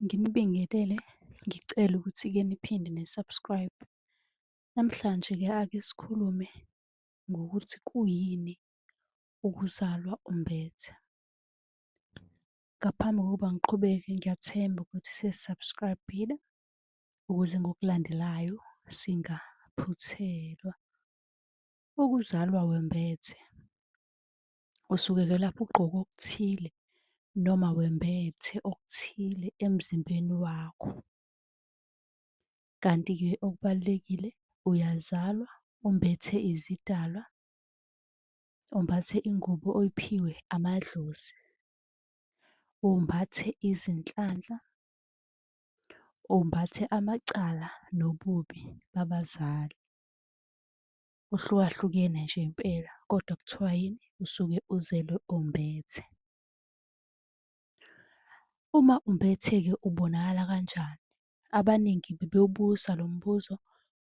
Nginibingelele, ngicela ukuthi-ke niphinde ni-subscribe. Namhlanje-ke ake sikhulume ngokuthi kuyini ukuzalwa umbethe. Ngaphambi kokuba ngiqhubeke ngiyathemba ukuthi sesi-subscribe-ile ukuze ngokulandelayo singaphuthelwa. Ukuzalwa wembethe, usuke-ke lapho ugqoke okuthile noma wembethe okuthile emzimbeni wakho. Kanti-ke okubalulekile uyazalwa umbethe izidalwa, umbathe ingubo oyiphiwe amadlozi, umbathe izinhlanhla, umbathe amacala nobubi babazali. Kuhlukahlukene nje impela kodwa kuthiwa yini? Usuke uzelwe umbethe. Uma umbethe-ke ubonakala kanjani? Abaningi bebewubuza lo mbuzo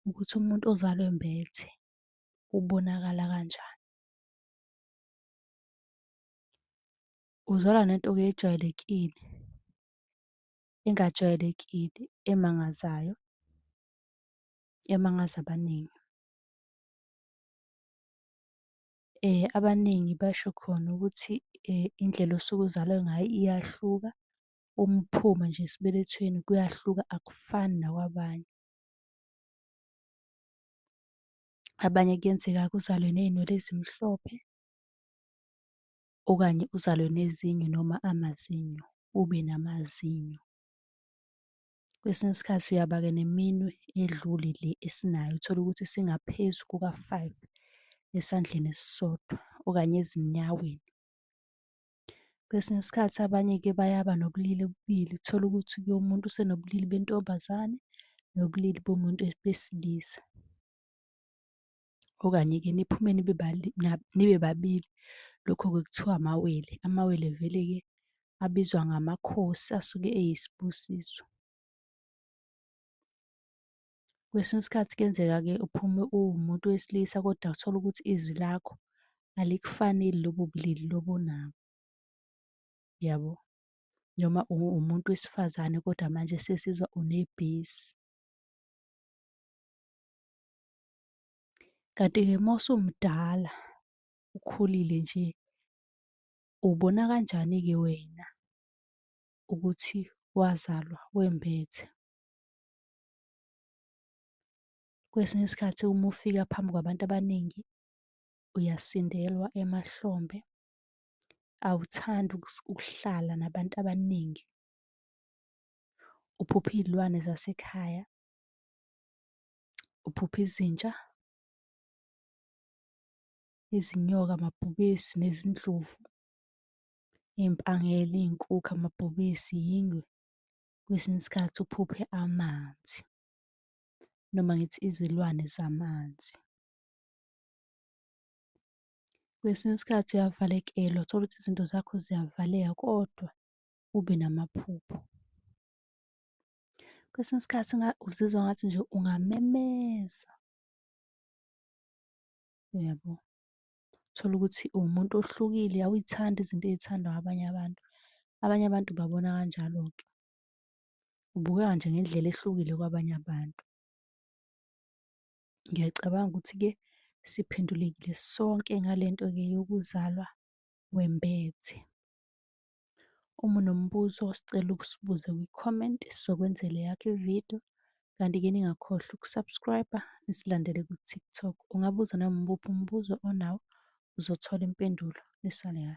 ukuthi umuntu ozalwe mbethe ubonakala kanjani. Uzalwa nento-ke ejwayelekile, engajwayelekile, emangazayo, emangaza abaningi. Abaningi basho khona ukuthi indlela osuke uzalwe ngayo iyahluka. Uma uphuma nje esibelethweni kuyahluka akufani nakwabanye. Abanye kuyenzeka-ke uzalwe ney'nwele ezimhlophe okanye uzalwe nezinyo noma amazinyo, ube namazinyo. Kwesinye isikhathi uyaba-ke neminwe edlule le esinayo, uthole ukuthi singaphezu kuka-5 esandleni esisodwa okanye ezinyaweni. Kwesinye isikhathi abanye-ke bayaba nobulili obubili, uthole ukuthi-ke umuntu usenobulili bentombazane nobulili bomuntu besilisa. Okanye-ke niphume nibe babili, lokho-ke kuthiwa amawele. Amawele vele-ke abizwa ngamakhosi asuke eyisibusiso. Kwesinye isikhathi kuyenzeka-ke uphume uwumuntu wesilisa kodwa uthole ukuthi izwi lakho alikufaneli lobo bulili lobu onabo, yabo. Noma umuntu wesifazane kodwa manje sesizwa unebhesi. Kanti-ke uma usumdala ukhulile nje, ubona kanjani-ke wena ukuthi wazalwa wembethe? Kwesinye isikhathi uma ufika phambi kwabantu abaningi uyasindelwa emahlombe, awuthandi ukuhlala nabantu abaningi, uphupha iy'lwane zasekhaya, uphupha izinja, izinyoka, amabhubesi nezindlovu, iy'mpangela, iy'nkukhu, amabhubesi, yingwe. Kwesinye isikhathi uphuphe amanzi noma ngithi izilwane zamanzi. Kwesinye isikhathi uyavalekelwa, uthole ukuthi izinto zakho ziyavaleka kodwa ube namaphupho. Kwesinye isikhathi uzizwa ngathi nje ungamemeza, uyabo. Uthole ukuthi uwumuntu ohlukile, awuy'thandi izinto ey'thandwa abanye abantu. Abanye abantu babona kanjalo-ke, ubukeka nje ngendlela ehlukile kwabanye abantu. Ngiyacabanga ukuthi-ke siphendulekile sonke ngale nto-ke yokuzalwa wembethe. Uma unombuzo sicela ukusibuze kwi-comment sizokwenzela eyakho ividiyo. Kanti-ke ningakhohlwa uku-subscribe-a nisilandele ku-TikTok. Ungabuza noma umuphi umbuzo onawo uzothola impendulo. Nisale kahle.